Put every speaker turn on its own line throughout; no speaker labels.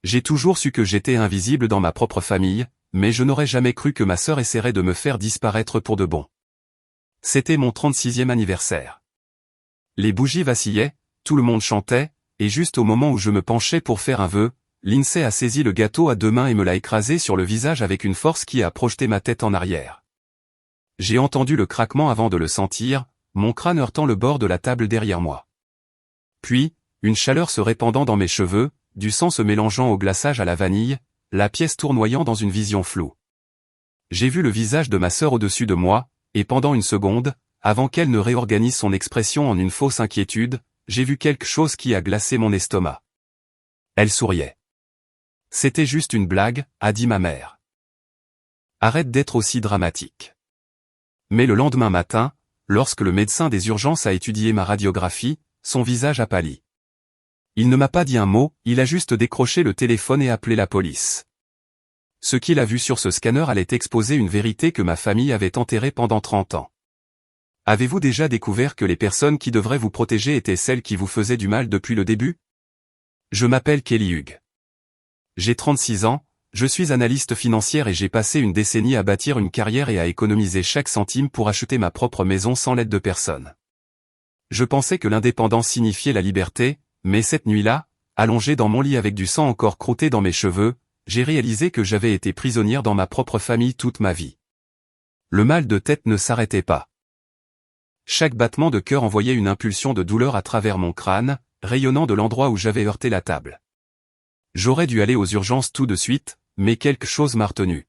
J'ai toujours su que j'étais invisible dans ma propre famille, mais je n'aurais jamais cru que ma sœur essaierait de me faire disparaître pour de bon. C'était mon 36e anniversaire. Les bougies vacillaient, tout le monde chantait, et juste au moment où je me penchais pour faire un vœu, Lindsay a saisi le gâteau à deux mains et me l'a écrasé sur le visage avec une force qui a projeté ma tête en arrière. J'ai entendu le craquement avant de le sentir, mon crâne heurtant le bord de la table derrière moi. Puis, une chaleur se répandant dans mes cheveux, du sang se mélangeant au glaçage à la vanille, la pièce tournoyant dans une vision floue. J'ai vu le visage de ma sœur au-dessus de moi, et pendant une seconde, avant qu'elle ne réorganise son expression en une fausse inquiétude, j'ai vu quelque chose qui a glacé mon estomac. Elle souriait. C'était juste une blague, a dit ma mère. Arrête d'être aussi dramatique. Mais le lendemain matin, lorsque le médecin des urgences a étudié ma radiographie, son visage a pâli. Il ne m'a pas dit un mot, il a juste décroché le téléphone et appelé la police. Ce qu'il a vu sur ce scanner allait exposer une vérité que ma famille avait enterrée pendant 30 ans. Avez-vous déjà découvert que les personnes qui devraient vous protéger étaient celles qui vous faisaient du mal depuis le début? Je m'appelle Kelly Hughes. J'ai 36 ans, je suis analyste financière et j'ai passé une décennie à bâtir une carrière et à économiser chaque centime pour acheter ma propre maison sans l'aide de personne. Je pensais que l'indépendance signifiait la liberté, mais cette nuit-là, allongé dans mon lit avec du sang encore croûté dans mes cheveux, j'ai réalisé que j'avais été prisonnière dans ma propre famille toute ma vie. Le mal de tête ne s'arrêtait pas. Chaque battement de cœur envoyait une impulsion de douleur à travers mon crâne, rayonnant de l'endroit où j'avais heurté la table. J'aurais dû aller aux urgences tout de suite, mais quelque chose m'a retenu.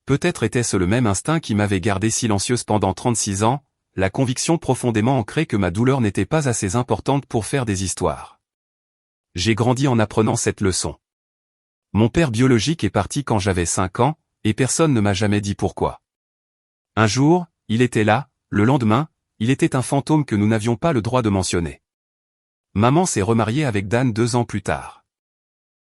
Peut-être était-ce le même instinct qui m'avait gardée silencieuse pendant 36 ans, la conviction profondément ancrée que ma douleur n'était pas assez importante pour faire des histoires. J'ai grandi en apprenant cette leçon. Mon père biologique est parti quand j'avais 5 ans, et personne ne m'a jamais dit pourquoi. Un jour, il était là, le lendemain, il était un fantôme que nous n'avions pas le droit de mentionner. Maman s'est remariée avec Dan 2 ans plus tard.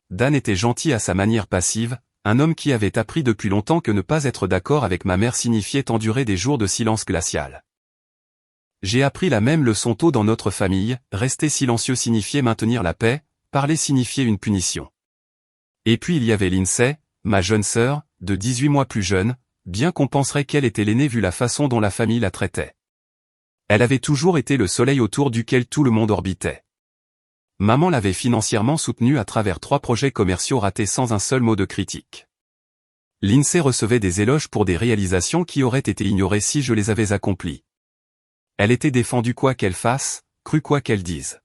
Dan était gentil à sa manière passive, un homme qui avait appris depuis longtemps que ne pas être d'accord avec ma mère signifiait endurer des jours de silence glacial. J'ai appris la même leçon tôt dans notre famille, rester silencieux signifiait maintenir la paix, parler signifiait une punition. Et puis il y avait Lindsay, ma jeune sœur, de 18 mois plus jeune, bien qu'on penserait qu'elle était l'aînée vu la façon dont la famille la traitait. Elle avait toujours été le soleil autour duquel tout le monde orbitait. Maman l'avait financièrement soutenue à travers 3 projets commerciaux ratés sans un seul mot de critique. Lindsay recevait des éloges pour des réalisations qui auraient été ignorées si je les avais accomplies. Elle était défendue quoi qu'elle fasse, crue quoi qu'elle dise.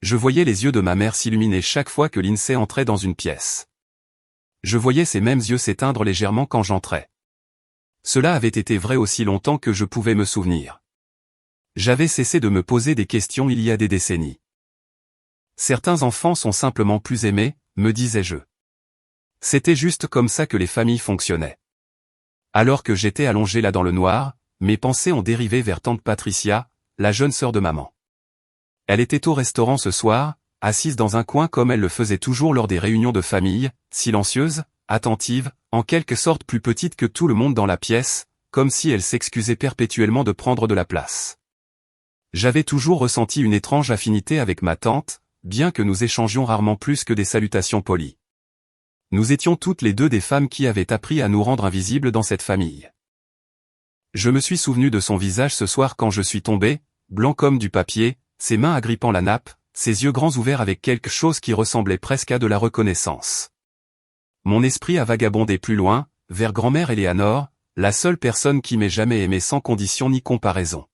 Je voyais les yeux de ma mère s'illuminer chaque fois que Lindsay entrait dans une pièce. Je voyais ces mêmes yeux s'éteindre légèrement quand j'entrais. Cela avait été vrai aussi longtemps que je pouvais me souvenir. J'avais cessé de me poser des questions il y a des décennies. Certains enfants sont simplement plus aimés, me disais-je. C'était juste comme ça que les familles fonctionnaient. Alors que j'étais allongé là dans le noir, mes pensées ont dérivé vers tante Patricia, la jeune sœur de maman. Elle était au restaurant ce soir, assise dans un coin comme elle le faisait toujours lors des réunions de famille, silencieuse, attentive, en quelque sorte plus petite que tout le monde dans la pièce, comme si elle s'excusait perpétuellement de prendre de la place. J'avais toujours ressenti une étrange affinité avec ma tante, bien que nous échangions rarement plus que des salutations polies. Nous étions toutes les deux des femmes qui avaient appris à nous rendre invisibles dans cette famille. Je me suis souvenu de son visage ce soir quand je suis tombé, blanc comme du papier, ses mains agrippant la nappe, ses yeux grands ouverts avec quelque chose qui ressemblait presque à de la reconnaissance. Mon esprit a vagabondé plus loin, vers grand-mère Eleanor, la seule personne qui m'ait jamais aimé sans condition ni comparaison.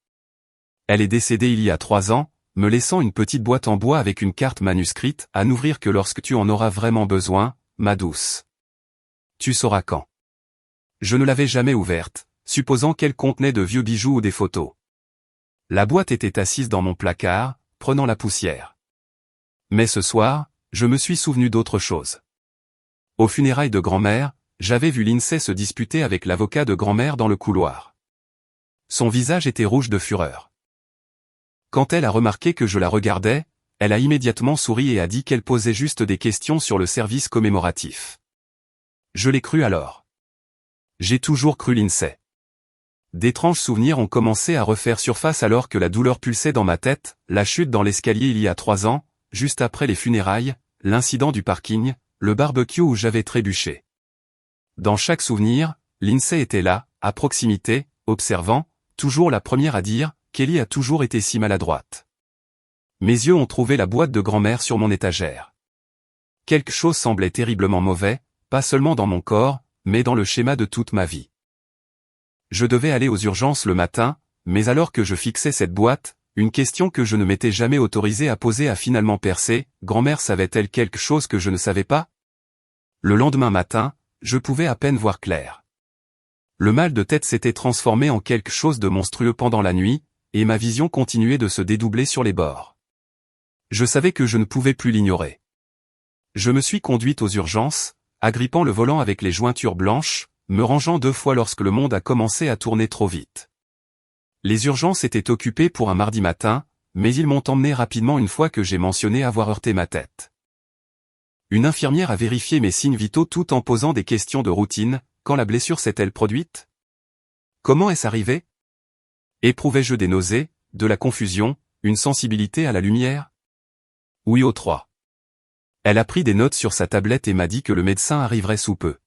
Elle est décédée il y a 3 ans, me laissant une petite boîte en bois avec une carte manuscrite à n'ouvrir que lorsque tu en auras vraiment besoin, ma douce. Tu sauras quand. Je ne l'avais jamais ouverte, supposant qu'elle contenait de vieux bijoux ou des photos. La boîte était assise dans mon placard, prenant la poussière. Mais ce soir, je me suis souvenu d'autre chose. Aux funérailles de grand-mère, j'avais vu Lindsay se disputer avec l'avocat de grand-mère dans le couloir. Son visage était rouge de fureur. Quand elle a remarqué que je la regardais, elle a immédiatement souri et a dit qu'elle posait juste des questions sur le service commémoratif. Je l'ai cru alors. J'ai toujours cru Lindsay. D'étranges souvenirs ont commencé à refaire surface alors que la douleur pulsait dans ma tête, la chute dans l'escalier il y a 3 ans, juste après les funérailles, l'incident du parking, le barbecue où j'avais trébuché. Dans chaque souvenir, Lindsay était là, à proximité, observant, toujours la première à dire, Kelly a toujours été si maladroite. Mes yeux ont trouvé la boîte de grand-mère sur mon étagère. Quelque chose semblait terriblement mauvais, pas seulement dans mon corps, mais dans le schéma de toute ma vie. Je devais aller aux urgences le matin, mais alors que je fixais cette boîte, une question que je ne m'étais jamais autorisé à poser a finalement percé, grand-mère savait-elle quelque chose que je ne savais pas? Le lendemain matin, je pouvais à peine voir clair. Le mal de tête s'était transformé en quelque chose de monstrueux pendant la nuit, et ma vision continuait de se dédoubler sur les bords. Je savais que je ne pouvais plus l'ignorer. Je me suis conduite aux urgences, agrippant le volant avec les jointures blanches, me rangeant 2 fois lorsque le monde a commencé à tourner trop vite. Les urgences étaient occupées pour un mardi matin, mais ils m'ont emmené rapidement une fois que j'ai mentionné avoir heurté ma tête. Une infirmière a vérifié mes signes vitaux tout en posant des questions de routine. Quand la blessure s'est-elle produite? Comment est-ce arrivé? Éprouvais-je des nausées, de la confusion, une sensibilité à la lumière? Oui aux 3. Elle a pris des notes sur sa tablette et m'a dit que le médecin arriverait sous peu.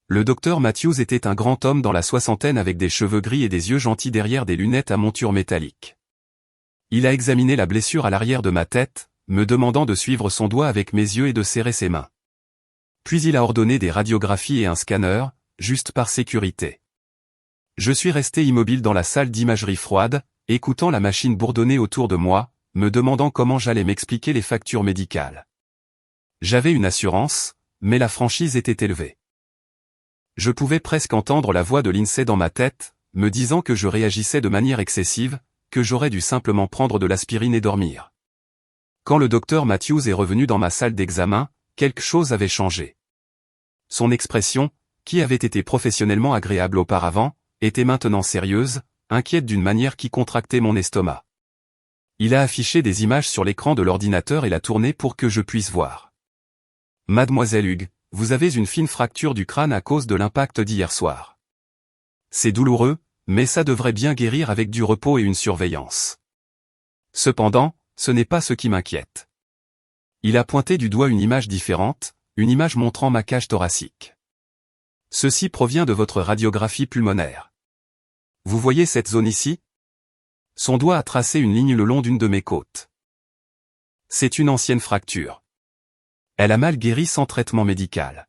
Le docteur Matthews était un grand homme dans la soixantaine avec des cheveux gris et des yeux gentils derrière des lunettes à monture métallique. Il a examiné la blessure à l'arrière de ma tête, me demandant de suivre son doigt avec mes yeux et de serrer ses mains. Puis il a ordonné des radiographies et un scanner, juste par sécurité. Je suis resté immobile dans la salle d'imagerie froide, écoutant la machine bourdonner autour de moi, me demandant comment j'allais m'expliquer les factures médicales. J'avais une assurance, mais la franchise était élevée. Je pouvais presque entendre la voix de Lindsay dans ma tête, me disant que je réagissais de manière excessive, que j'aurais dû simplement prendre de l'aspirine et dormir. Quand le docteur Matthews est revenu dans ma salle d'examen, quelque chose avait changé. Son expression, qui avait été professionnellement agréable auparavant, était maintenant sérieuse, inquiète d'une manière qui contractait mon estomac. Il a affiché des images sur l'écran de l'ordinateur et l'a tourné pour que je puisse voir. Mademoiselle Hughes, vous avez une fine fracture du crâne à cause de l'impact d'hier soir. C'est douloureux, mais ça devrait bien guérir avec du repos et une surveillance. Cependant, ce n'est pas ce qui m'inquiète. Il a pointé du doigt une image différente, une image montrant ma cage thoracique. Ceci provient de votre radiographie pulmonaire. Vous voyez cette zone ici? Son doigt a tracé une ligne le long d'une de mes côtes. C'est une ancienne fracture. Elle a mal guéri sans traitement médical.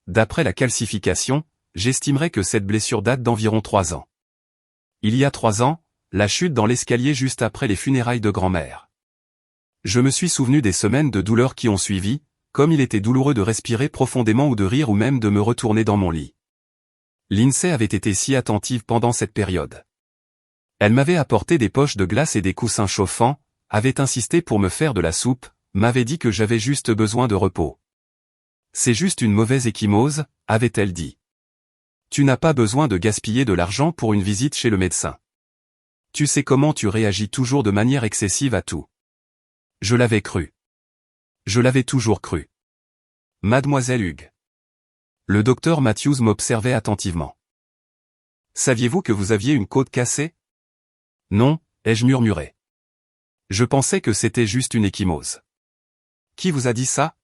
D'après la calcification, j'estimerais que cette blessure date d'environ 3 ans. Il y a 3 ans, la chute dans l'escalier juste après les funérailles de grand-mère. Je me suis souvenu des semaines de douleur qui ont suivi, comme il était douloureux de respirer profondément ou de rire ou même de me retourner dans mon lit. Lindsay avait été si attentive pendant cette période. Elle m'avait apporté des poches de glace et des coussins chauffants, avait insisté pour me faire de la soupe, m'avait dit que j'avais juste besoin de repos. C'est juste une mauvaise ecchymose, avait-elle dit. Tu n'as pas besoin de gaspiller de l'argent pour une visite chez le médecin. Tu sais comment tu réagis toujours de manière excessive à tout. Je l'avais cru. Je l'avais toujours cru. Mademoiselle Hughes. Le docteur Matthews m'observait attentivement. Saviez-vous que vous aviez une côte cassée? Non, ai-je murmuré. Je pensais que c'était juste une ecchymose. Qui vous a dit ça?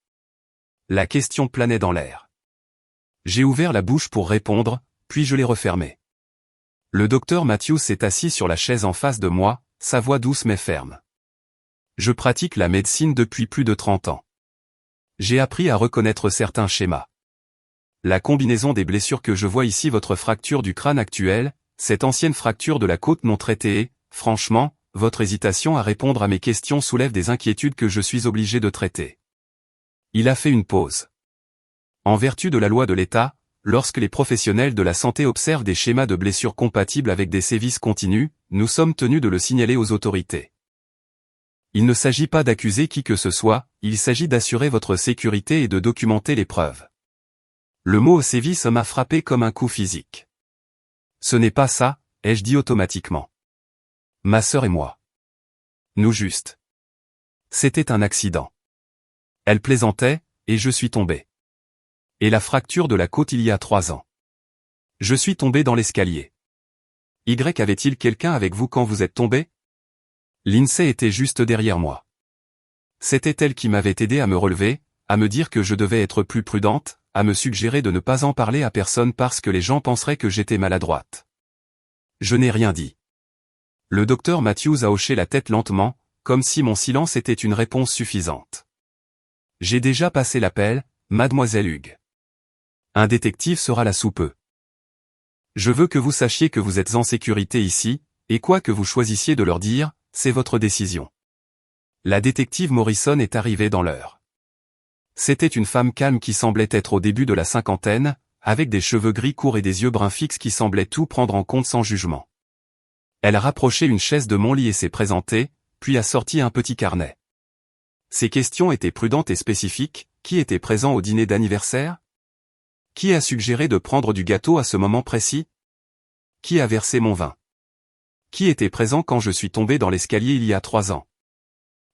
La question planait dans l'air. J'ai ouvert la bouche pour répondre, puis je l'ai refermée. Le docteur Matthews s'est assis sur la chaise en face de moi, sa voix douce mais ferme. Je pratique la médecine depuis plus de 30 ans. J'ai appris à reconnaître certains schémas. La combinaison des blessures que je vois ici, votre fracture du crâne actuelle, cette ancienne fracture de la côte non traitée et, franchement, votre hésitation à répondre à mes questions soulève des inquiétudes que je suis obligé de traiter. Il a fait une pause. En vertu de la loi de l'État, lorsque les professionnels de la santé observent des schémas de blessures compatibles avec des sévices continus, nous sommes tenus de le signaler aux autorités. Il ne s'agit pas d'accuser qui que ce soit, il s'agit d'assurer votre sécurité et de documenter les preuves. Le mot sévice m'a frappé comme un coup physique. Ce n'est pas ça, ai-je dit automatiquement. Ma sœur et moi. Nous juste. C'était un accident. Elle plaisantait, et je suis tombé. Et la fracture de la côte il y a 3 ans. Je suis tombé dans l'escalier. Y avait-il quelqu'un avec vous quand vous êtes tombé? Lindsay était juste derrière moi. C'était elle qui m'avait aidé à me relever, à me dire que je devais être plus prudente, à me suggérer de ne pas en parler à personne parce que les gens penseraient que j'étais maladroite. Je n'ai rien dit. Le docteur Matthews a hoché la tête lentement, comme si mon silence était une réponse suffisante. J'ai déjà passé l'appel, mademoiselle Hughes. Un détective sera là sous peu. Je veux que vous sachiez que vous êtes en sécurité ici, et quoi que vous choisissiez de leur dire, c'est votre décision. La détective Morrison est arrivée dans l'heure. C'était une femme calme qui semblait être au début de la cinquantaine, avec des cheveux gris courts et des yeux bruns fixes qui semblaient tout prendre en compte sans jugement. Elle a rapproché une chaise de mon lit et s'est présentée, puis a sorti un petit carnet. Ses questions étaient prudentes et spécifiques. Qui était présent au dîner d'anniversaire? Qui a suggéré de prendre du gâteau à ce moment précis? Qui a versé mon vin? Qui était présent quand je suis tombé dans l'escalier il y a 3 ans?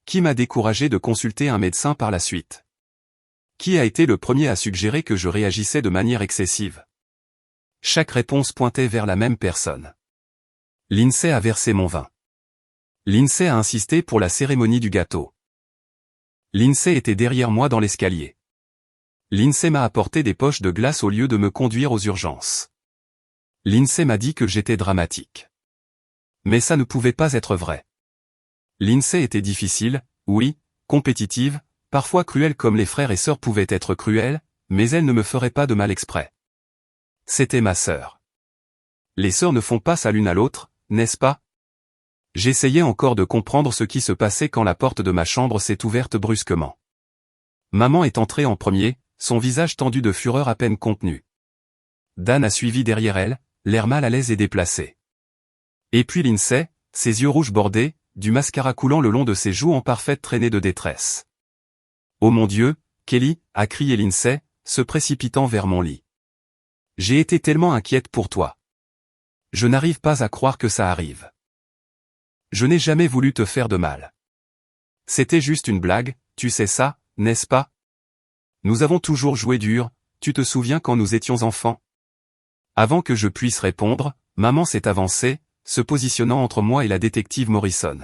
Qui m'a découragé de consulter un médecin par la suite? Qui a été le premier à suggérer que je réagissais de manière excessive? Chaque réponse pointait vers la même personne. Lindsay a versé mon vin. Lindsay a insisté pour la cérémonie du gâteau. Lindsay était derrière moi dans l'escalier. Lindsay m'a apporté des poches de glace au lieu de me conduire aux urgences. Lindsay m'a dit que j'étais dramatique. Mais ça ne pouvait pas être vrai. Lindsay était difficile, oui, compétitive, parfois cruelle comme les frères et sœurs pouvaient être cruels, mais elle ne me ferait pas de mal exprès. C'était ma sœur. Les sœurs ne font pas ça l'une à l'autre, n'est-ce pas? J'essayais encore de comprendre ce qui se passait quand la porte de ma chambre s'est ouverte brusquement. Maman est entrée en premier, son visage tendu de fureur à peine contenu. Dan a suivi derrière elle, l'air mal à l'aise et déplacé. Et puis Lindsay, ses yeux rouges bordés, du mascara coulant le long de ses joues en parfaite traînée de détresse. « Oh mon Dieu, Kelly !» a crié Lindsay, se précipitant vers mon lit. « J'ai été tellement inquiète pour toi. Je n'arrive pas à croire que ça arrive. Je n'ai jamais voulu te faire de mal. C'était juste une blague, tu sais ça, n'est-ce pas? Nous avons toujours joué dur, tu te souviens quand nous étions enfants? » Avant que je puisse répondre, maman s'est avancée, se positionnant entre moi et la détective Morrison.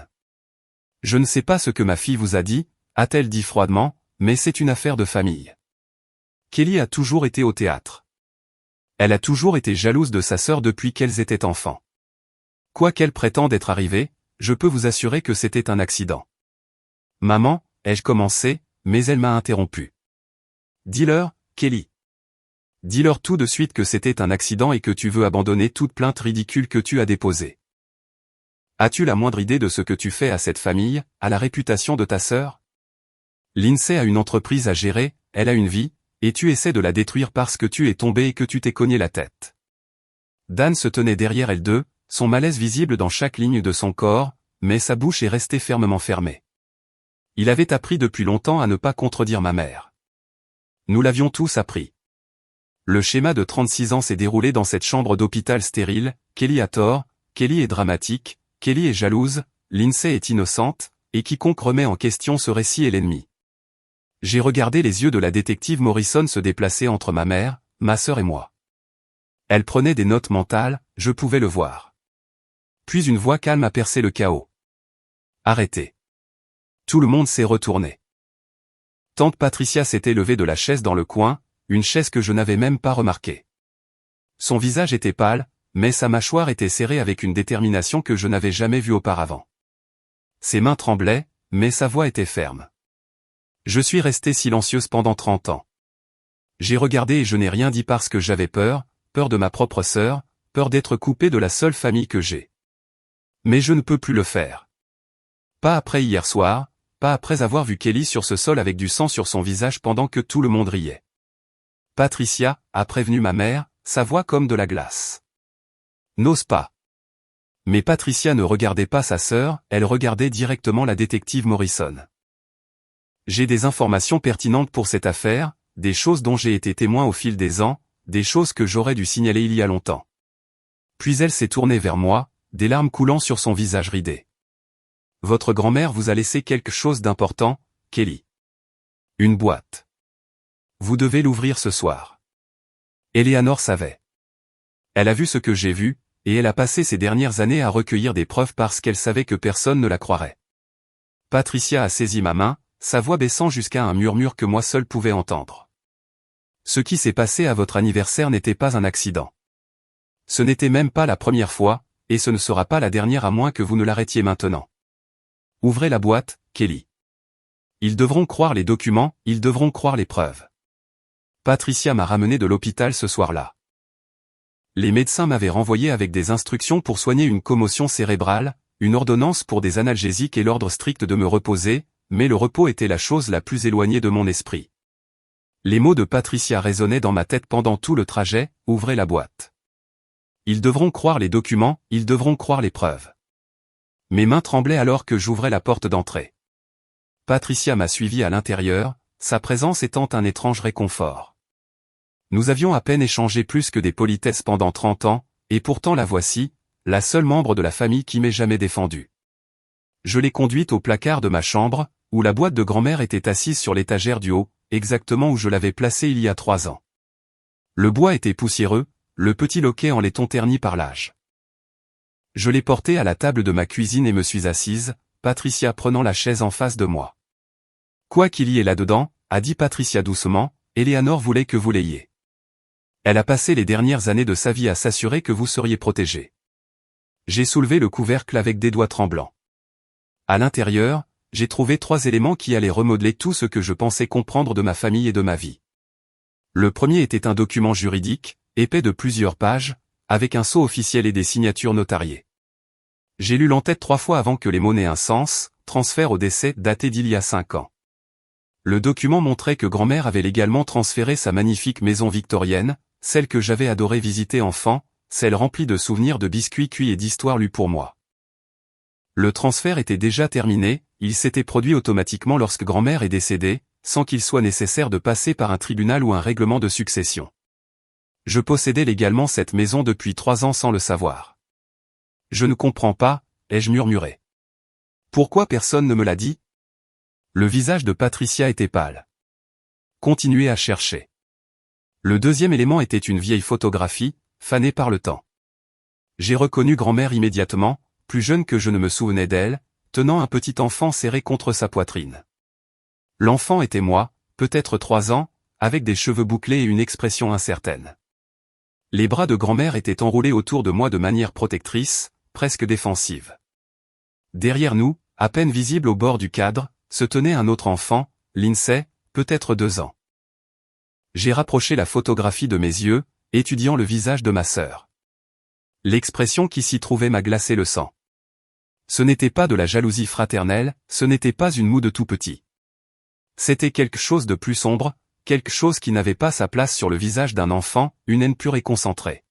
« Je ne sais pas ce que ma fille vous a dit, » a-t-elle dit froidement, mais c'est une affaire de famille. Kelly a toujours été au théâtre. Elle a toujours été jalouse de sa sœur depuis qu'elles étaient enfants. Quoi qu'elle prétende être arrivée, je peux vous assurer que c'était un accident. Maman, ai-je commencé, mais elle m'a interrompu. Dis-leur, Kelly. Dis-leur tout de suite que c'était un accident et que tu veux abandonner toute plainte ridicule que tu as déposée. As-tu la moindre idée de ce que tu fais à cette famille, à la réputation de ta sœur? Lindsay a une entreprise à gérer, elle a une vie, et tu essaies de la détruire parce que tu es tombé et que tu t'es cogné la tête. Dan se tenait derrière elle deux, son malaise visible dans chaque ligne de son corps, mais sa bouche est restée fermement fermée. Il avait appris depuis longtemps à ne pas contredire ma mère. Nous l'avions tous appris. Le schéma de 36 ans s'est déroulé dans cette chambre d'hôpital stérile. Kelly a tort, Kelly est dramatique, Kelly est jalouse, Lindsay est innocente, et quiconque remet en question ce récit est l'ennemi. J'ai regardé les yeux de la détective Morrison se déplacer entre ma mère, ma sœur et moi. Elle prenait des notes mentales, je pouvais le voir. Puis une voix calme a percé le chaos. Arrêtez. Tout le monde s'est retourné. Tante Patricia s'était levée de la chaise dans le coin, une chaise que je n'avais même pas remarquée. Son visage était pâle, mais sa mâchoire était serrée avec une détermination que je n'avais jamais vue auparavant. Ses mains tremblaient, mais sa voix était ferme. Je suis restée silencieuse pendant 30 ans. J'ai regardé et je n'ai rien dit parce que j'avais peur, peur de ma propre sœur, peur d'être coupée de la seule famille que j'ai. Mais je ne peux plus le faire. Pas après hier soir, pas après avoir vu Kelly sur ce sol avec du sang sur son visage pendant que tout le monde riait. Patricia, a prévenu ma mère, sa voix comme de la glace. N'ose pas. Mais Patricia ne regardait pas sa sœur, elle regardait directement la détective Morrison. J'ai des informations pertinentes pour cette affaire, des choses dont j'ai été témoin au fil des ans, des choses que j'aurais dû signaler il y a longtemps. Puis elle s'est tournée vers moi, des larmes coulant sur son visage ridé. Votre grand-mère vous a laissé quelque chose d'important, Kelly. Une boîte. Vous devez l'ouvrir ce soir. Eleanor savait. Elle a vu ce que j'ai vu, et elle a passé ces dernières années à recueillir des preuves parce qu'elle savait que personne ne la croirait. Patricia a saisi ma main, sa voix baissant jusqu'à un murmure que moi seul pouvais entendre. Ce qui s'est passé à votre anniversaire n'était pas un accident. Ce n'était même pas la première fois, et ce ne sera pas la dernière à moins que vous ne l'arrêtiez maintenant. Ouvrez la boîte, Kelly. Ils devront croire les documents, ils devront croire les preuves. Patricia m'a ramené de l'hôpital ce soir-là. Les médecins m'avaient renvoyé avec des instructions pour soigner une commotion cérébrale, une ordonnance pour des analgésiques et l'ordre strict de me reposer, mais le repos était la chose la plus éloignée de mon esprit. Les mots de Patricia résonnaient dans ma tête pendant tout le trajet, ouvrez la boîte. Ils devront croire les documents, ils devront croire les preuves. Mes mains tremblaient alors que j'ouvrais la porte d'entrée. Patricia m'a suivi à l'intérieur, sa présence étant un étrange réconfort. Nous avions à peine échangé plus que des politesses pendant 30 ans, et pourtant la voici, la seule membre de la famille qui m'ait jamais défendu. Je l'ai conduite au placard de ma chambre, où la boîte de grand-mère était assise sur l'étagère du haut, exactement où je l'avais placée il y a 3 ans. Le bois était poussiéreux, le petit loquet en laiton terni par l'âge. Je l'ai porté à la table de ma cuisine et me suis assise, Patricia prenant la chaise en face de moi. Quoi qu'il y ait là-dedans, a dit Patricia doucement, Eleanor voulait que vous l'ayez. Elle a passé les dernières années de sa vie à s'assurer que vous seriez protégé. J'ai soulevé le couvercle avec des doigts tremblants. À l'intérieur, j'ai trouvé 3 éléments qui allaient remodeler tout ce que je pensais comprendre de ma famille et de ma vie. Le premier était un document juridique, épais de plusieurs pages, avec un sceau officiel et des signatures notariées. J'ai lu l'entête 3 fois avant que les mots n'aient un sens, transfert au décès daté d'il y a 5 ans. Le document montrait que grand-mère avait légalement transféré sa magnifique maison victorienne, celle que j'avais adoré visiter enfant, celle remplie de souvenirs de biscuits cuits et d'histoires lues pour moi. Le transfert était déjà terminé, il s'était produit automatiquement lorsque grand-mère est décédée, sans qu'il soit nécessaire de passer par un tribunal ou un règlement de succession. Je possédais légalement cette maison depuis 3 ans sans le savoir. Je ne comprends pas, ai-je murmuré. Pourquoi personne ne me l'a dit? Le visage de Patricia était pâle. Continuez à chercher. Le deuxième élément était une vieille photographie, fanée par le temps. J'ai reconnu grand-mère immédiatement, plus jeune que je ne me souvenais d'elle, tenant un petit enfant serré contre sa poitrine. L'enfant était moi, peut-être 3 ans, avec des cheveux bouclés et une expression incertaine. Les bras de grand-mère étaient enroulés autour de moi de manière protectrice, presque défensive. Derrière nous, à peine visible au bord du cadre, se tenait un autre enfant, Lindsay, peut-être 2 ans. J'ai rapproché la photographie de mes yeux, étudiant le visage de ma sœur. L'expression qui s'y trouvait m'a glacé le sang. Ce n'était pas de la jalousie fraternelle, ce n'était pas une moue de tout petit. C'était quelque chose de plus sombre, quelque chose qui n'avait pas sa place sur le visage d'un enfant, une haine pure et concentrée.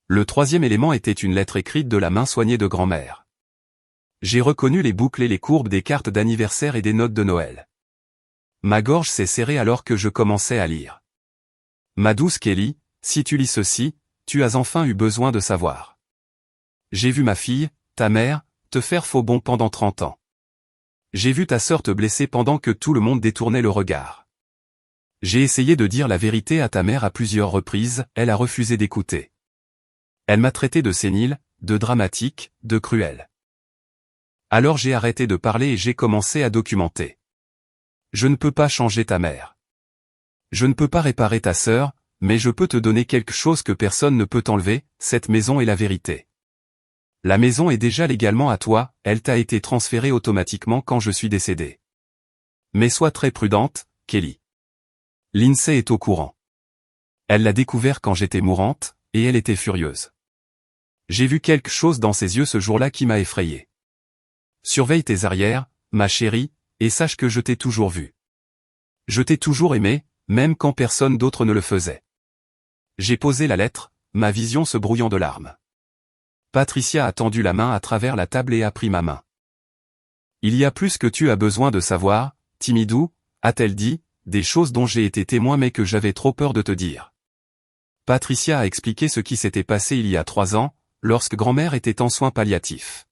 Le troisième élément était une lettre écrite de la main soignée de grand-mère. J'ai reconnu les boucles et les courbes des cartes d'anniversaire et des notes de Noël. Ma gorge s'est serrée alors que je commençais à lire. Ma douce Kelly, si tu lis ceci, tu as enfin eu besoin de savoir. J'ai vu ma fille, ta mère, te faire faux bond pendant 30 ans. J'ai vu ta sœur te blesser pendant que tout le monde détournait le regard. J'ai essayé de dire la vérité à ta mère à plusieurs reprises, elle a refusé d'écouter. Elle m'a traité de sénile, de dramatique, de cruel. Alors j'ai arrêté de parler et j'ai commencé à documenter. Je ne peux pas changer ta mère. Je ne peux pas réparer ta sœur, mais je peux te donner quelque chose que personne ne peut enlever, cette maison est la vérité. La maison est déjà légalement à toi, elle t'a été transférée automatiquement quand je suis décédé. Mais sois très prudente, Kelly. Lindsay est au courant. Elle l'a découvert quand j'étais mourante, et elle était furieuse. J'ai vu quelque chose dans ses yeux ce jour-là qui m'a effrayé. Surveille tes arrières, ma chérie, et sache que je t'ai toujours vu. Je t'ai toujours aimé, même quand personne d'autre ne le faisait. J'ai posé la lettre, ma vision se brouillant de larmes. Patricia a tendu la main à travers la table et a pris ma main. Il y a plus que tu as besoin de savoir, Timidou, a-t-elle dit, des choses dont j'ai été témoin mais que j'avais trop peur de te dire. Patricia a expliqué ce qui s'était passé il y a 3 ans, lorsque grand-mère était en soins palliatifs.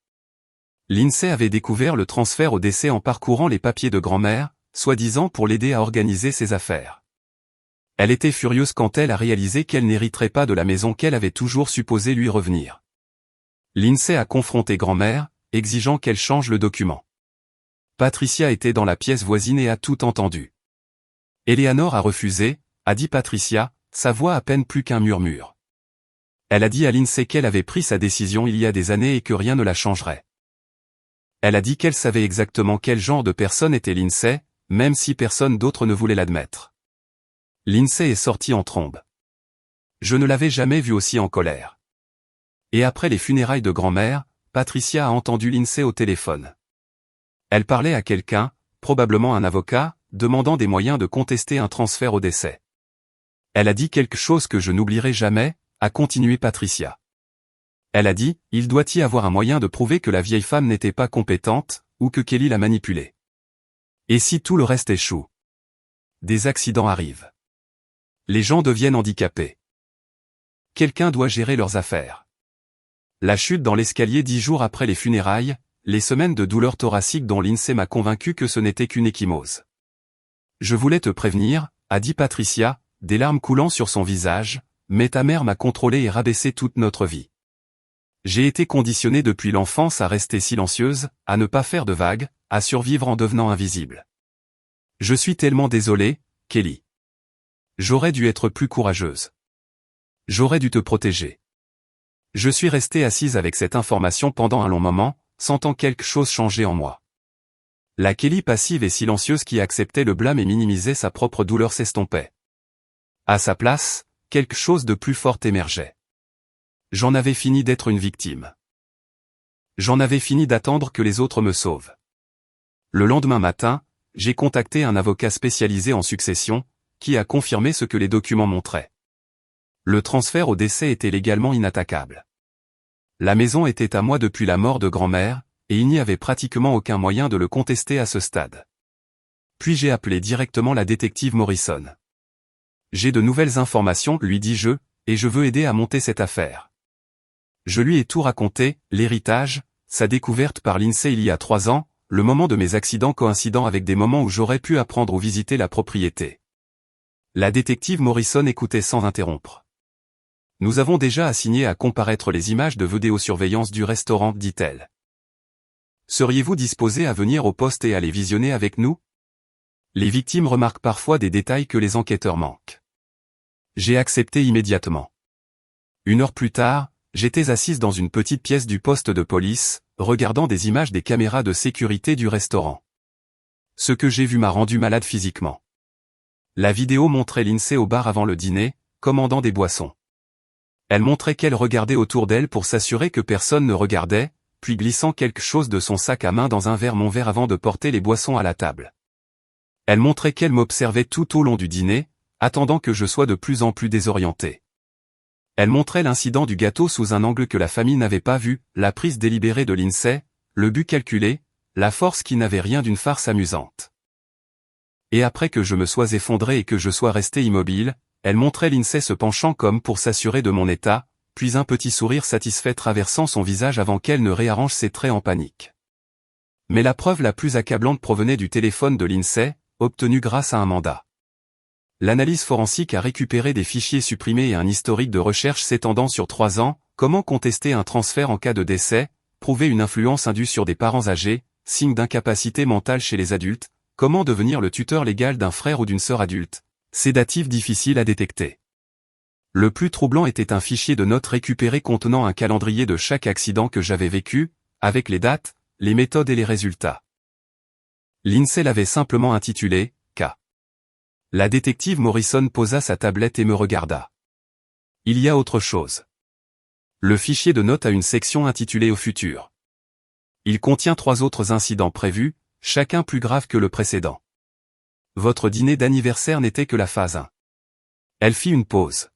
Lindsay avait découvert le transfert au décès en parcourant les papiers de grand-mère, soi-disant pour l'aider à organiser ses affaires. Elle était furieuse quand elle a réalisé qu'elle n'hériterait pas de la maison qu'elle avait toujours supposé lui revenir. Lindsay a confronté grand-mère, exigeant qu'elle change le document. Patricia était dans la pièce voisine et a tout entendu. Eleanor a refusé, a dit Patricia, sa voix à peine plus qu'un murmure. Elle a dit à Lindsay qu'elle avait pris sa décision il y a des années et que rien ne la changerait. Elle a dit qu'elle savait exactement quel genre de personne était Lindsay, même si personne d'autre ne voulait l'admettre. Lindsay est sortie en trombe. Je ne l'avais jamais vue aussi en colère. Et après les funérailles de grand-mère, Patricia a entendu Lindsay au téléphone. Elle parlait à quelqu'un, probablement un avocat, demandant des moyens de contester un transfert au décès. Elle a dit quelque chose que je n'oublierai jamais, a continué Patricia. Elle a dit, il doit y avoir un moyen de prouver que la vieille femme n'était pas compétente, ou que Kelly l'a manipulée. Et si tout le reste échoue? Des accidents arrivent. Les gens deviennent handicapés. Quelqu'un doit gérer leurs affaires. La chute dans l'escalier 10 jours après les funérailles, les semaines de douleurs thoraciques dont Lindsay m'a convaincu que ce n'était qu'une ecchymose. Je voulais te prévenir, a dit Patricia, des larmes coulant sur son visage, mais ta mère m'a contrôlé et rabaissé toute notre vie. J'ai été conditionnée depuis l'enfance à rester silencieuse, à ne pas faire de vagues, à survivre en devenant invisible. Je suis tellement désolée, Kelly. J'aurais dû être plus courageuse. J'aurais dû te protéger. Je suis restée assise avec cette information pendant un long moment, sentant quelque chose changer en moi. La Kelly passive et silencieuse qui acceptait le blâme et minimisait sa propre douleur s'estompait. À sa place, quelque chose de plus fort émergeait. J'en avais fini d'être une victime. J'en avais fini d'attendre que les autres me sauvent. Le lendemain matin, j'ai contacté un avocat spécialisé en succession, qui a confirmé ce que les documents montraient. Le transfert au décès était légalement inattaquable. La maison était à moi depuis la mort de grand-mère, et il n'y avait pratiquement aucun moyen de le contester à ce stade. Puis j'ai appelé directement la détective Morrison. J'ai de nouvelles informations, lui dis-je, et je veux aider à monter cette affaire. Je lui ai tout raconté, l'héritage, sa découverte par Lindsay il y a 3 ans, le moment de mes accidents coïncidant avec des moments où j'aurais pu apprendre ou visiter la propriété. La détective Morrison écoutait sans interrompre. Nous avons déjà assigné à comparaître les images de vidéosurveillance du restaurant, dit-elle. Seriez-vous disposé à venir au poste et à les visionner avec nous? Les victimes remarquent parfois des détails que les enquêteurs manquent. J'ai accepté immédiatement. 1 heure plus tard, j'étais assise dans une petite pièce du poste de police, regardant des images des caméras de sécurité du restaurant. Ce que j'ai vu m'a rendu malade physiquement. La vidéo montrait Lindsay au bar avant le dîner, commandant des boissons. Elle montrait qu'elle regardait autour d'elle pour s'assurer que personne ne regardait, puis glissant quelque chose de son sac à main dans un verre mon verre avant de porter les boissons à la table. Elle montrait qu'elle m'observait tout au long du dîner, attendant que je sois de plus en plus désorienté. Elle montrait l'incident du gâteau sous un angle que la famille n'avait pas vu, la prise délibérée de Lindsay, le but calculé, la force qui n'avait rien d'une farce amusante. Et après que je me sois effondré et que je sois resté immobile, elle montrait Lindsay se penchant comme pour s'assurer de mon état, puis un petit sourire satisfait traversant son visage avant qu'elle ne réarrange ses traits en panique. Mais la preuve la plus accablante provenait du téléphone de Lindsay, obtenu grâce à un mandat. L'analyse forensique a récupéré des fichiers supprimés et un historique de recherche s'étendant sur 3 ans, comment contester un transfert en cas de décès, prouver une influence indue sur des parents âgés, signe d'incapacité mentale chez les adultes, comment devenir le tuteur légal d'un frère ou d'une sœur adulte, sédatif difficile à détecter. Le plus troublant était un fichier de notes récupéré contenant un calendrier de chaque accident que j'avais vécu, avec les dates, les méthodes et les résultats. Lindsay l'avait simplement intitulé « K ». La détective Morrison posa sa tablette et me regarda. Il y a autre chose. Le fichier de notes a une section intitulée « Au futur ». Il contient 3 autres incidents prévus, chacun plus grave que le précédent. Votre dîner d'anniversaire n'était que la phase 1. Elle fit une pause.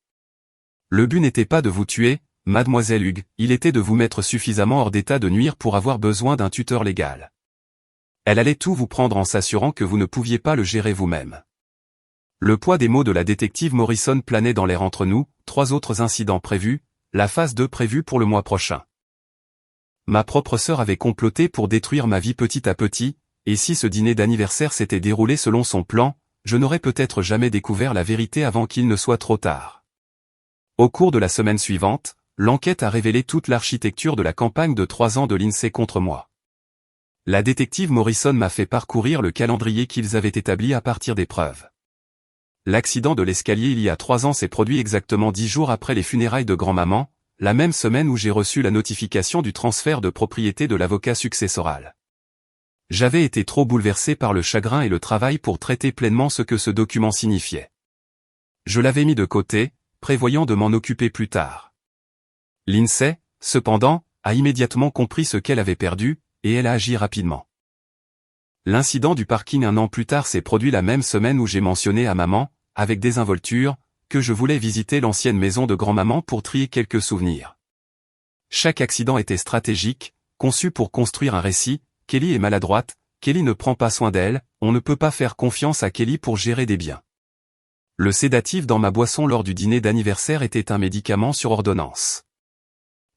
Le but n'était pas de vous tuer, mademoiselle Hughes, il était de vous mettre suffisamment hors d'état de nuire pour avoir besoin d'un tuteur légal. Elle allait tout vous prendre en s'assurant que vous ne pouviez pas le gérer vous-même. Le poids des mots de la détective Morrison planait dans l'air entre nous, 3 autres incidents prévus, la phase 2 prévue pour le mois prochain. Ma propre sœur avait comploté pour détruire ma vie petit à petit, et si ce dîner d'anniversaire s'était déroulé selon son plan, je n'aurais peut-être jamais découvert la vérité avant qu'il ne soit trop tard. Au cours de la semaine suivante, l'enquête a révélé toute l'architecture de la campagne de 3 ans de Lindsay contre moi. La détective Morrison m'a fait parcourir le calendrier qu'ils avaient établi à partir des preuves. L'accident de l'escalier il y a 3 ans s'est produit exactement 10 jours après les funérailles de grand-maman, la même semaine où j'ai reçu la notification du transfert de propriété de l'avocat successoral. J'avais été trop bouleversé par le chagrin et le travail pour traiter pleinement ce que ce document signifiait. Je l'avais mis de côté, prévoyant de m'en occuper plus tard. Lindsay, cependant, a immédiatement compris ce qu'elle avait perdu, et elle a agi rapidement. L'incident du parking 1 an plus tard s'est produit la même semaine où j'ai mentionné à maman, avec désinvolture, que je voulais visiter l'ancienne maison de grand-maman pour trier quelques souvenirs. Chaque accident était stratégique, conçu pour construire un récit. Kelly est maladroite, Kelly ne prend pas soin d'elle, on ne peut pas faire confiance à Kelly pour gérer des biens. Le sédatif dans ma boisson lors du dîner d'anniversaire était un médicament sur ordonnance.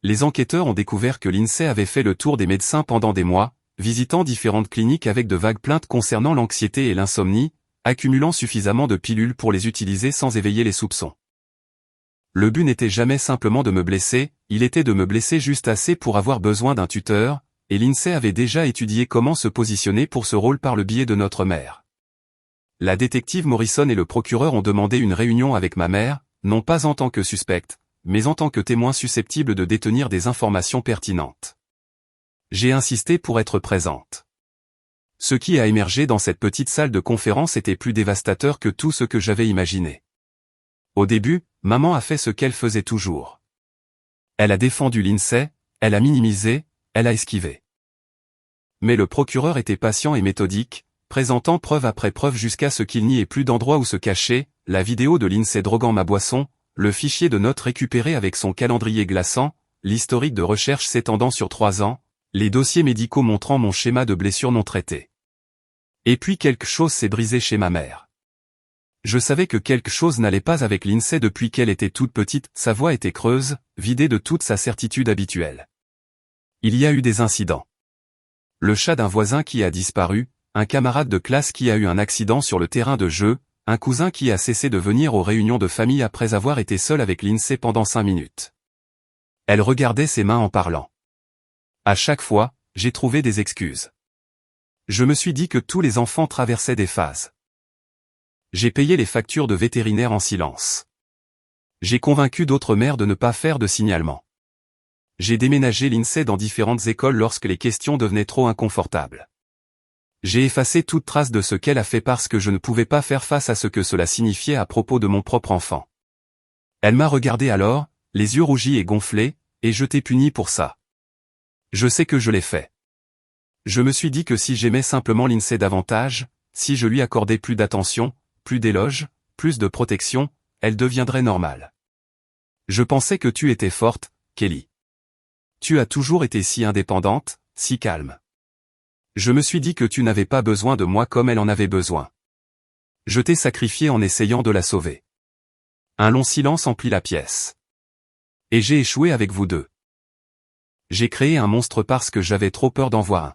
Les enquêteurs ont découvert que Lindsay avait fait le tour des médecins pendant des mois, visitant différentes cliniques avec de vagues plaintes concernant l'anxiété et l'insomnie, accumulant suffisamment de pilules pour les utiliser sans éveiller les soupçons. Le but n'était jamais simplement de me blesser, il était de me blesser juste assez pour avoir besoin d'un tuteur, et Lindsay avait déjà étudié comment se positionner pour ce rôle par le biais de notre mère. La détective Morrison et le procureur ont demandé une réunion avec ma mère, non pas en tant que suspecte, mais en tant que témoin susceptible de détenir des informations pertinentes. J'ai insisté pour être présente. Ce qui a émergé dans cette petite salle de conférence était plus dévastateur que tout ce que j'avais imaginé. Au début, maman a fait ce qu'elle faisait toujours. Elle a défendu Lindsay, elle a minimisé, elle a esquivé. Mais le procureur était patient et méthodique, présentant preuve après preuve jusqu'à ce qu'il n'y ait plus d'endroit où se cacher, la vidéo de Lindsay droguant ma boisson, le fichier de notes récupéré avec son calendrier glaçant, l'historique de recherche s'étendant sur 3 ans, les dossiers médicaux montrant mon schéma de blessures non traitées. Et puis quelque chose s'est brisé chez ma mère. Je savais que quelque chose n'allait pas avec Lindsay depuis qu'elle était toute petite, sa voix était creuse, vidée de toute sa certitude habituelle. Il y a eu des incidents. Le chat d'un voisin qui a disparu, un camarade de classe qui a eu un accident sur le terrain de jeu, un cousin qui a cessé de venir aux réunions de famille après avoir été seul avec Lindsay pendant 5 minutes. Elle regardait ses mains en parlant. À chaque fois, j'ai trouvé des excuses. Je me suis dit que tous les enfants traversaient des phases. J'ai payé les factures de vétérinaire en silence. J'ai convaincu d'autres mères de ne pas faire de signalement. J'ai déménagé Lindsay dans différentes écoles lorsque les questions devenaient trop inconfortables. J'ai effacé toute trace de ce qu'elle a fait parce que je ne pouvais pas faire face à ce que cela signifiait à propos de mon propre enfant. Elle m'a regardé alors, les yeux rougis et gonflés, et je t'ai puni pour ça. Je sais que je l'ai fait. Je me suis dit que si j'aimais simplement Lindsay davantage, si je lui accordais plus d'attention, plus d'éloges, plus de protection, elle deviendrait normale. Je pensais que tu étais forte, Kelly. Tu as toujours été si indépendante, si calme. Je me suis dit que tu n'avais pas besoin de moi comme elle en avait besoin. Je t'ai sacrifié en essayant de la sauver. Un long silence emplit la pièce. Et j'ai échoué avec vous deux. J'ai créé un monstre parce que j'avais trop peur d'en voir un.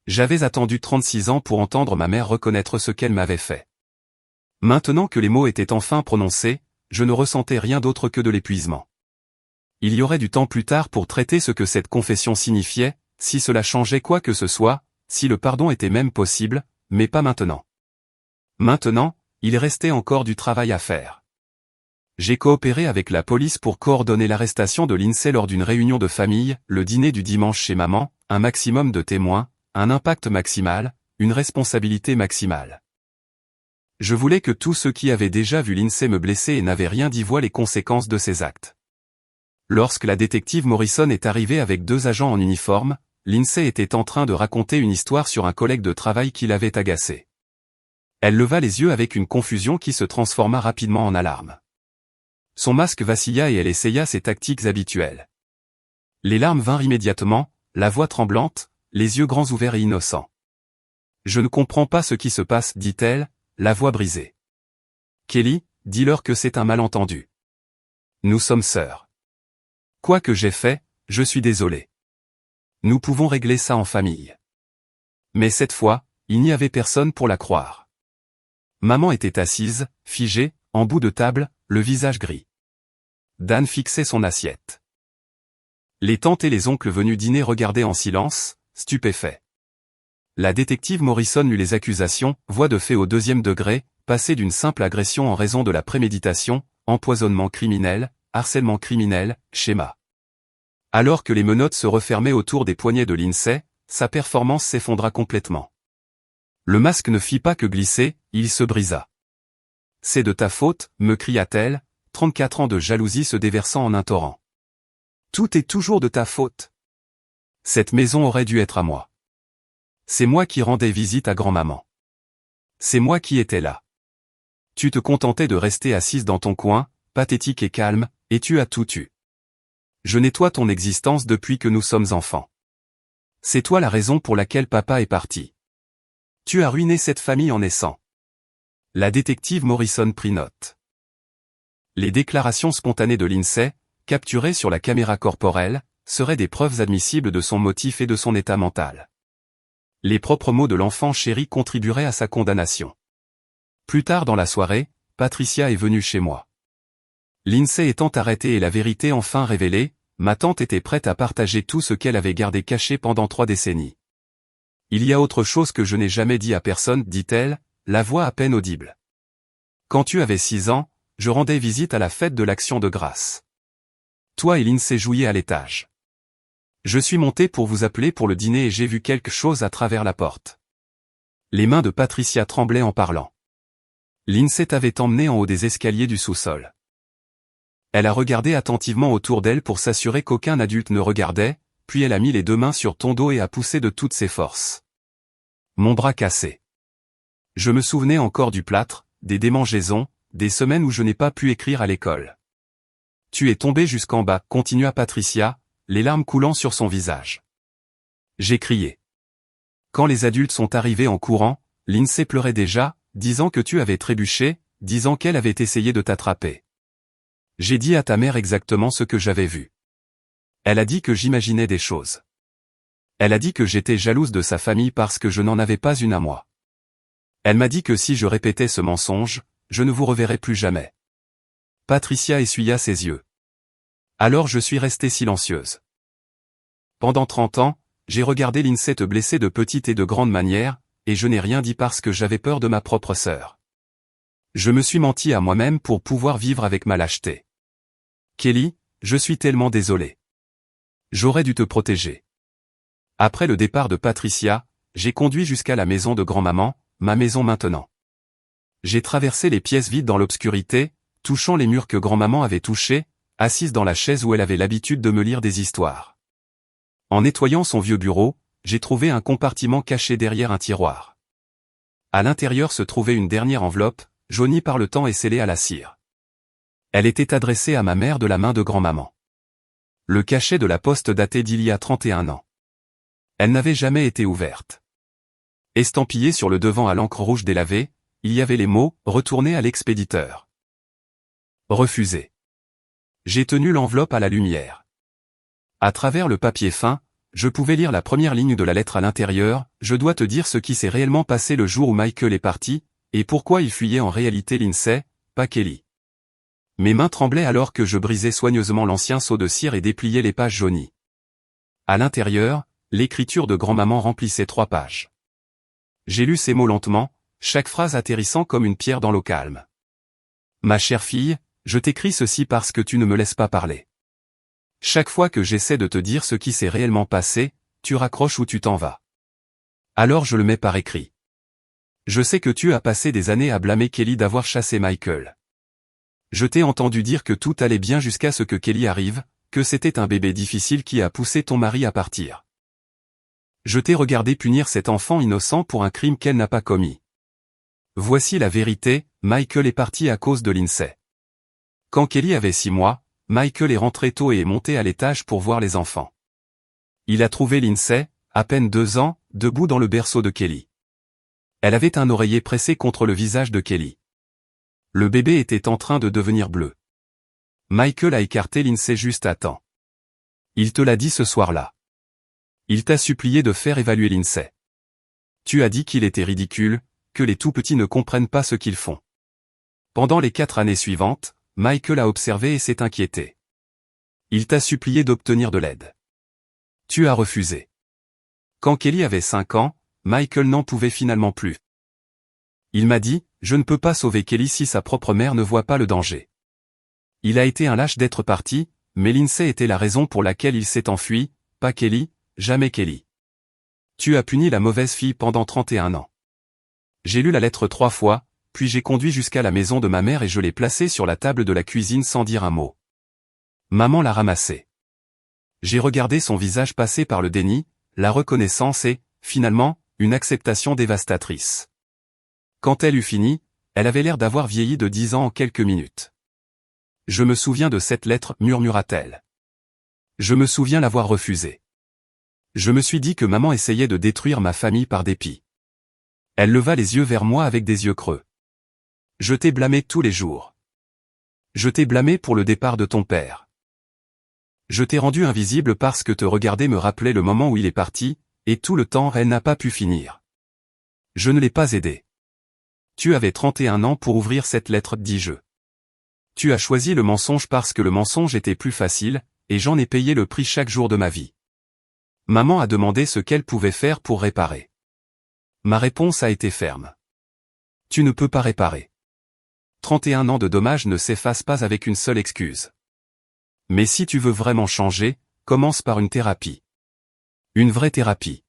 J'avais attendu 36 ans pour entendre ma mère reconnaître ce qu'elle m'avait fait. Maintenant que les mots étaient enfin prononcés, je ne ressentais rien d'autre que de l'épuisement. Il y aurait du temps plus tard pour traiter ce que cette confession signifiait, si cela changeait quoi que ce soit, si le pardon était même possible, mais pas maintenant. Maintenant, il restait encore du travail à faire. J'ai coopéré avec la police pour coordonner l'arrestation de Lindsay lors d'une réunion de famille, le dîner du dimanche chez maman, un maximum de témoins, un impact maximal, une responsabilité maximale. Je voulais que tous ceux qui avaient déjà vu Lindsay me blesser et n'avaient rien dit voient les conséquences de ses actes. Lorsque la détective Morrison est arrivée avec 2 agents en uniforme, Lindsay était en train de raconter une histoire sur un collègue de travail qui l'avait agacée. Elle leva les yeux avec une confusion qui se transforma rapidement en alarme. Son masque vacilla et elle essaya ses tactiques habituelles. Les larmes vinrent immédiatement, la voix tremblante, les yeux grands ouverts et innocents. « Je ne comprends pas ce qui se passe, dit-elle, la voix brisée. Kelly, dis-leur que c'est un malentendu. Nous sommes sœurs. Quoi que j'ai fait, je suis désolé. Nous pouvons régler ça en famille. » Mais cette fois, il n'y avait personne pour la croire. Maman était assise, figée, en bout de table, le visage gris. Dan fixait son assiette. Les tantes et les oncles venus dîner regardaient en silence, stupéfaits. La détective Morrison lut les accusations, voies de fait au deuxième degré, passées d'une simple agression en raison de la préméditation, empoisonnement criminel, harcèlement criminel, schéma. Alors que les menottes se refermaient autour des poignets de Lindsay, sa performance s'effondra complètement. Le masque ne fit pas que glisser, il se brisa. « C'est de ta faute, me cria-t-elle, 34 ans de jalousie se déversant en un torrent. Tout est toujours de ta faute. Cette maison aurait dû être à moi. C'est moi qui rendais visite à grand-maman. C'est moi qui étais là. Tu te contentais de rester assise dans ton coin, pathétique et calme, et tu as tout eu. Je nettoie ton existence depuis que nous sommes enfants. C'est toi la raison pour laquelle papa est parti. Tu as ruiné cette famille en naissant. » La détective Morrison prit note. Les déclarations spontanées de Lindsay, capturées sur la caméra corporelle, seraient des preuves admissibles de son motif et de son état mental. Les propres mots de l'enfant chéri contribueraient à sa condamnation. Plus tard dans la soirée, Patricia est venue chez moi. Lindsay étant arrêtée et la vérité enfin révélée, ma tante était prête à partager tout ce qu'elle avait gardé caché pendant 3 décennies. « Il y a autre chose que je n'ai jamais dit à personne, dit-elle, la voix à peine audible. Quand tu avais 6 ans, je rendais visite à la fête de l'Action de grâce. Toi et Lindsay jouiez à l'étage. Je suis monté pour vous appeler pour le dîner et j'ai vu quelque chose à travers la porte. » Les mains de Patricia tremblaient en parlant. Lindsay t'avait emmené en haut des escaliers du sous-sol. Elle a regardé attentivement autour d'elle pour s'assurer qu'aucun adulte ne regardait, puis elle a mis les 2 mains sur ton dos et a poussé de toutes ses forces. Mon bras cassé. Je me souvenais encore du plâtre, des démangeaisons, des semaines où je n'ai pas pu écrire à l'école. Tu es tombé jusqu'en bas, continua Patricia, les larmes coulant sur son visage. J'ai crié. Quand les adultes sont arrivés en courant, Lindsay pleurait déjà, disant que tu avais trébuché, disant qu'elle avait essayé de t'attraper. J'ai dit à ta mère exactement ce que j'avais vu. Elle a dit que j'imaginais des choses. Elle a dit que j'étais jalouse de sa famille parce que je n'en avais pas une à moi. Elle m'a dit que si je répétais ce mensonge, je ne vous reverrais plus jamais. Patricia essuya ses yeux. Alors je suis restée silencieuse. Pendant 30 ans, j'ai regardé Lindsay te blesser de petite et de grande manière, et je n'ai rien dit parce que j'avais peur de ma propre sœur. Je me suis menti à moi-même pour pouvoir vivre avec ma lâcheté. Kelly, je suis tellement désolé. J'aurais dû te protéger. Après le départ de Patricia, j'ai conduit jusqu'à la maison de grand-maman, ma maison maintenant. J'ai traversé les pièces vides dans l'obscurité, touchant les murs que grand-maman avait touchés, assise dans la chaise où elle avait l'habitude de me lire des histoires. En nettoyant son vieux bureau, j'ai trouvé un compartiment caché derrière un tiroir. À l'intérieur se trouvait une dernière enveloppe, jaunie par le temps et scellée à la cire. Elle était adressée à ma mère de la main de grand-maman. Le cachet de la poste datait d'il y a 31 ans. Elle n'avait jamais été ouverte. Estampillé sur le devant à l'encre rouge délavée, il y avait les mots « Retourner à l'expéditeur ». Refusé. J'ai tenu l'enveloppe à la lumière. À travers le papier fin, je pouvais lire la première ligne de la lettre à l'intérieur. Je dois te dire ce qui s'est réellement passé le jour où Michael est parti, et pourquoi il fuyait en réalité Lindsay, pas Kelly. Mes mains tremblaient alors que je brisais soigneusement l'ancien seau de cire et dépliais les pages jaunies. À l'intérieur, l'écriture de grand-maman remplissait 3 pages. J'ai lu ces mots lentement, chaque phrase atterrissant comme une pierre dans l'eau calme. Ma chère fille, je t'écris ceci parce que tu ne me laisses pas parler. Chaque fois que j'essaie de te dire ce qui s'est réellement passé, tu raccroches ou tu t'en vas. Alors je le mets par écrit. Je sais que tu as passé des années à blâmer Kelly d'avoir chassé Michael. Je t'ai entendu dire que tout allait bien jusqu'à ce que Kelly arrive, que c'était un bébé difficile qui a poussé ton mari à partir. Je t'ai regardé punir cet enfant innocent pour un crime qu'elle n'a pas commis. Voici la vérité, Michael est parti à cause de Lindsay. Quand Kelly avait 6 mois, Michael est rentré tôt et est monté à l'étage pour voir les enfants. Il a trouvé Lindsay, à peine 2 ans, debout dans le berceau de Kelly. Elle avait un oreiller pressé contre le visage de Kelly. Le bébé était en train de devenir bleu. Michael a écarté Lindsay juste à temps. Il te l'a dit ce soir-là. Il t'a supplié de faire évaluer Lindsay. Tu as dit qu'il était ridicule, que les tout-petits ne comprennent pas ce qu'ils font. Pendant les 4 années suivantes, Michael a observé et s'est inquiété. Il t'a supplié d'obtenir de l'aide. Tu as refusé. Quand Kelly avait 5 ans, Michael n'en pouvait finalement plus. Il m'a dit, je ne peux pas sauver Kelly si sa propre mère ne voit pas le danger. Il a été un lâche d'être parti, mais Lindsay était la raison pour laquelle il s'est enfui, pas Kelly, jamais Kelly. Tu as puni la mauvaise fille pendant 31 ans. J'ai lu la lettre 3 fois, puis j'ai conduit jusqu'à la maison de ma mère et je l'ai placée sur la table de la cuisine sans dire un mot. Maman l'a ramassée. J'ai regardé son visage passer par le déni, la reconnaissance et, finalement, une acceptation dévastatrice. Quand elle eut fini, elle avait l'air d'avoir vieilli de 10 ans en quelques minutes. Je me souviens de cette lettre, murmura-t-elle. Je me souviens l'avoir refusée. Je me suis dit que maman essayait de détruire ma famille par dépit. Elle leva les yeux vers moi avec des yeux creux. Je t'ai blâmé tous les jours. Je t'ai blâmé pour le départ de ton père. Je t'ai rendu invisible parce que te regarder me rappelait le moment où il est parti, et tout le temps elle n'a pas pu finir. Je ne l'ai pas aidé. Tu avais 31 ans pour ouvrir cette lettre, dis-je. Tu as choisi le mensonge parce que le mensonge était plus facile, et j'en ai payé le prix chaque jour de ma vie. Maman a demandé ce qu'elle pouvait faire pour réparer. Ma réponse a été ferme. Tu ne peux pas réparer. 31 ans de dommages ne s'effacent pas avec une seule excuse. Mais si tu veux vraiment changer, commence par une thérapie. Une vraie thérapie.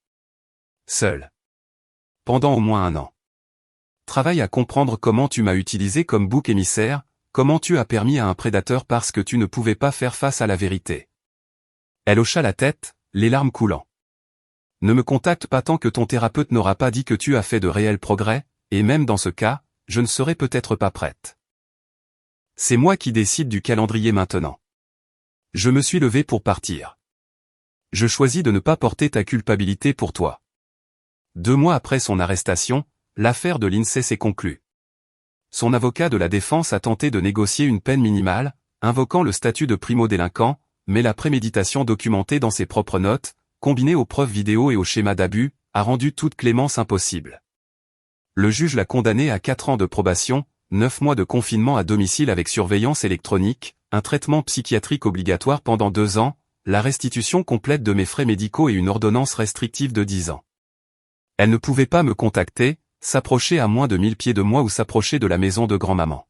Seule. Pendant au moins 1 an. Travaille à comprendre comment tu m'as utilisé comme bouc émissaire, comment tu as permis à un prédateur parce que tu ne pouvais pas faire face à la vérité. Elle hocha la tête, les larmes coulant. Ne me contacte pas tant que ton thérapeute n'aura pas dit que tu as fait de réels progrès, et même dans ce cas, je ne serai peut-être pas prête. C'est moi qui décide du calendrier maintenant. Je me suis levé pour partir. Je choisis de ne pas porter ta culpabilité pour toi. 2 mois après son arrestation, l'affaire de Lindsay s'est conclue. Son avocat de la défense a tenté de négocier une peine minimale, invoquant le statut de primo-délinquant, mais la préméditation documentée dans ses propres notes, combinée aux preuves vidéo et aux schémas d'abus, a rendu toute clémence impossible. Le juge l'a condamné à 4 ans de probation, 9 mois de confinement à domicile avec surveillance électronique, un traitement psychiatrique obligatoire pendant 2 ans, la restitution complète de mes frais médicaux et une ordonnance restrictive de 10 ans. Elle ne pouvait pas me contacter, s'approcher à moins de 1000 pieds de moi ou s'approcher de la maison de grand-maman.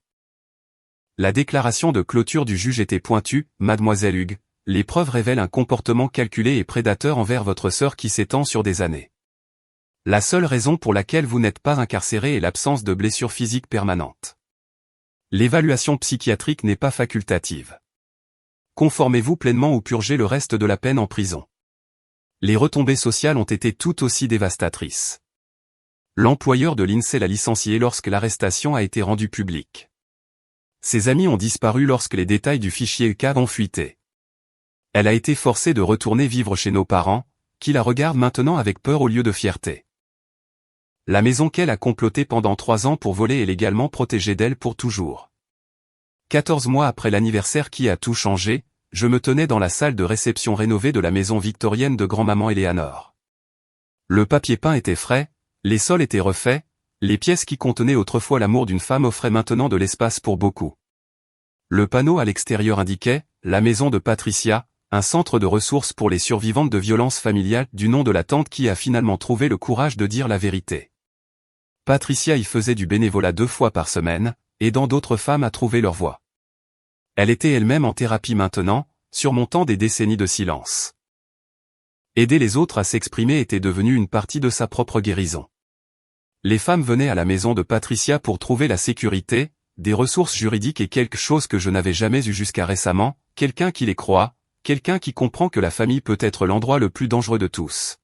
La déclaration de clôture du juge était pointue, Mademoiselle Hughes, les preuves révèlent un comportement calculé et prédateur envers votre sœur qui s'étend sur des années. La seule raison pour laquelle vous n'êtes pas incarcéré est l'absence de blessures physiques permanentes. L'évaluation psychiatrique n'est pas facultative. Conformez-vous pleinement ou purgez le reste de la peine en prison. Les retombées sociales ont été tout aussi dévastatrices. L'employeur de Lindsay l'a licenciée lorsque l'arrestation a été rendue publique. Ses amis ont disparu lorsque les détails du fichier CAD ont fuité. Elle a été forcée de retourner vivre chez nos parents, qui la regardent maintenant avec peur au lieu de fierté. La maison qu'elle a complotée pendant 3 ans pour voler est légalement protégée d'elle pour toujours. 14 mois après l'anniversaire qui a tout changé, je me tenais dans la salle de réception rénovée de la maison victorienne de grand-maman Eleanor. Le papier peint était frais, les sols étaient refaits, les pièces qui contenaient autrefois l'amour d'une femme offraient maintenant de l'espace pour beaucoup. Le panneau à l'extérieur indiquait « La maison de Patricia », un centre de ressources pour les survivantes de violences familiales du nom de la tante qui a finalement trouvé le courage de dire la vérité. Patricia y faisait du bénévolat 2 fois par semaine, aidant d'autres femmes à trouver leur voie. Elle était elle-même en thérapie maintenant, surmontant des décennies de silence. Aider les autres à s'exprimer était devenu une partie de sa propre guérison. Les femmes venaient à la maison de Patricia pour trouver la sécurité, des ressources juridiques et quelque chose que je n'avais jamais eu jusqu'à récemment, quelqu'un qui les croit, quelqu'un qui comprend que la famille peut être l'endroit le plus dangereux de tous.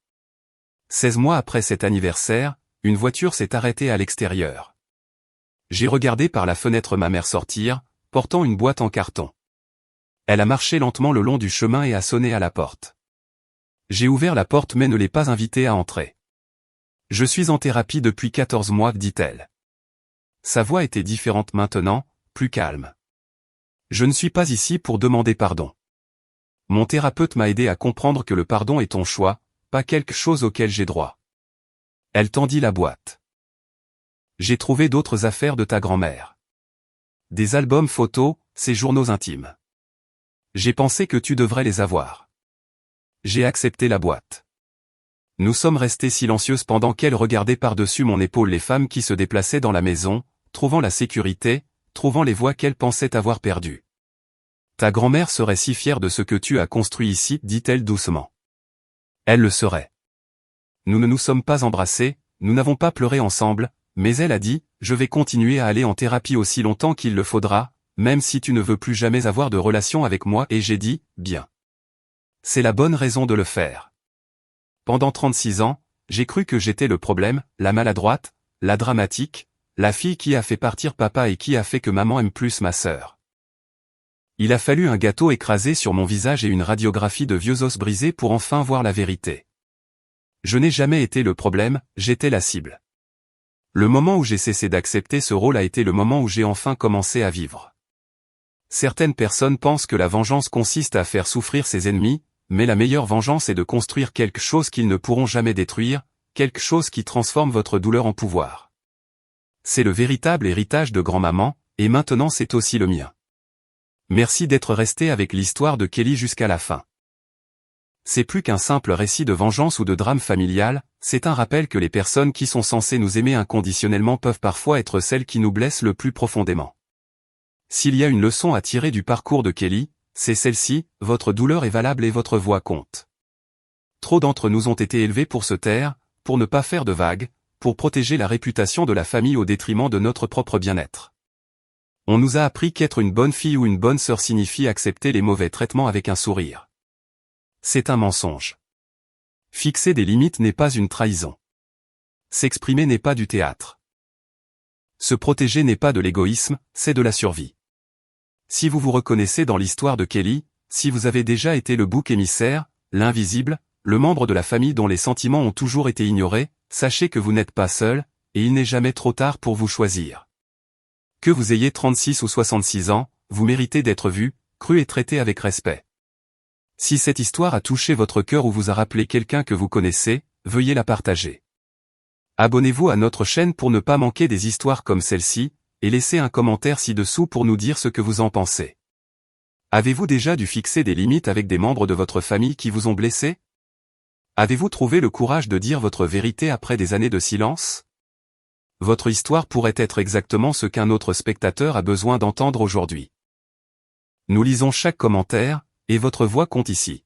16 mois après cet anniversaire, une voiture s'est arrêtée à l'extérieur. J'ai regardé par la fenêtre ma mère sortir, portant une boîte en carton. Elle a marché lentement le long du chemin et a sonné à la porte. J'ai ouvert la porte mais ne l'ai pas invitée à entrer. Je suis en thérapie depuis 14 mois, dit-elle. Sa voix était différente maintenant, plus calme. Je ne suis pas ici pour demander pardon. Mon thérapeute m'a aidé à comprendre que le pardon est ton choix, pas quelque chose auquel j'ai droit. Elle tendit la boîte. J'ai trouvé d'autres affaires de ta grand-mère. Des albums photos, ses journaux intimes. J'ai pensé que tu devrais les avoir. J'ai accepté la boîte. Nous sommes restés silencieuses pendant qu'elle regardait par-dessus mon épaule les femmes qui se déplaçaient dans la maison, trouvant la sécurité, trouvant les voies qu'elle pensait avoir perdues. Ta grand-mère serait si fière de ce que tu as construit ici, dit-elle doucement. Elle le serait. Nous ne nous sommes pas embrassés, nous n'avons pas pleuré ensemble, mais elle a dit, je vais continuer à aller en thérapie aussi longtemps qu'il le faudra, même si tu ne veux plus jamais avoir de relation avec moi, et j'ai dit, bien. C'est la bonne raison de le faire. Pendant 36 ans, j'ai cru que j'étais le problème, la maladroite, la dramatique, la fille qui a fait partir papa et qui a fait que maman aime plus ma sœur. Il a fallu un gâteau écrasé sur mon visage et une radiographie de vieux os brisés pour enfin voir la vérité. Je n'ai jamais été le problème, j'étais la cible. Le moment où j'ai cessé d'accepter ce rôle a été le moment où j'ai enfin commencé à vivre. Certaines personnes pensent que la vengeance consiste à faire souffrir ses ennemis, mais la meilleure vengeance est de construire quelque chose qu'ils ne pourront jamais détruire, quelque chose qui transforme votre douleur en pouvoir. C'est le véritable héritage de grand-maman, et maintenant c'est aussi le mien. Merci d'être resté avec l'histoire de Kelly jusqu'à la fin. C'est plus qu'un simple récit de vengeance ou de drame familial, c'est un rappel que les personnes qui sont censées nous aimer inconditionnellement peuvent parfois être celles qui nous blessent le plus profondément. S'il y a une leçon à tirer du parcours de Kelly, c'est celle-ci, votre douleur est valable et votre voix compte. Trop d'entre nous ont été élevés pour se taire, pour ne pas faire de vagues, pour protéger la réputation de la famille au détriment de notre propre bien-être. On nous a appris qu'être une bonne fille ou une bonne sœur signifie accepter les mauvais traitements avec un sourire. C'est un mensonge. Fixer des limites n'est pas une trahison. S'exprimer n'est pas du théâtre. Se protéger n'est pas de l'égoïsme, c'est de la survie. Si vous vous reconnaissez dans l'histoire de Kelly, si vous avez déjà été le bouc émissaire, l'invisible, le membre de la famille dont les sentiments ont toujours été ignorés, sachez que vous n'êtes pas seul, et il n'est jamais trop tard pour vous choisir. Que vous ayez 36 ou 66 ans, vous méritez d'être vu, cru et traité avec respect. Si cette histoire a touché votre cœur ou vous a rappelé quelqu'un que vous connaissez, veuillez la partager. Abonnez-vous à notre chaîne pour ne pas manquer des histoires comme celle-ci, et laissez un commentaire ci-dessous pour nous dire ce que vous en pensez. Avez-vous déjà dû fixer des limites avec des membres de votre famille qui vous ont blessé? Avez-vous trouvé le courage de dire votre vérité après des années de silence? Votre histoire pourrait être exactement ce qu'un autre spectateur a besoin d'entendre aujourd'hui. Nous lisons chaque commentaire, et votre voix compte ici.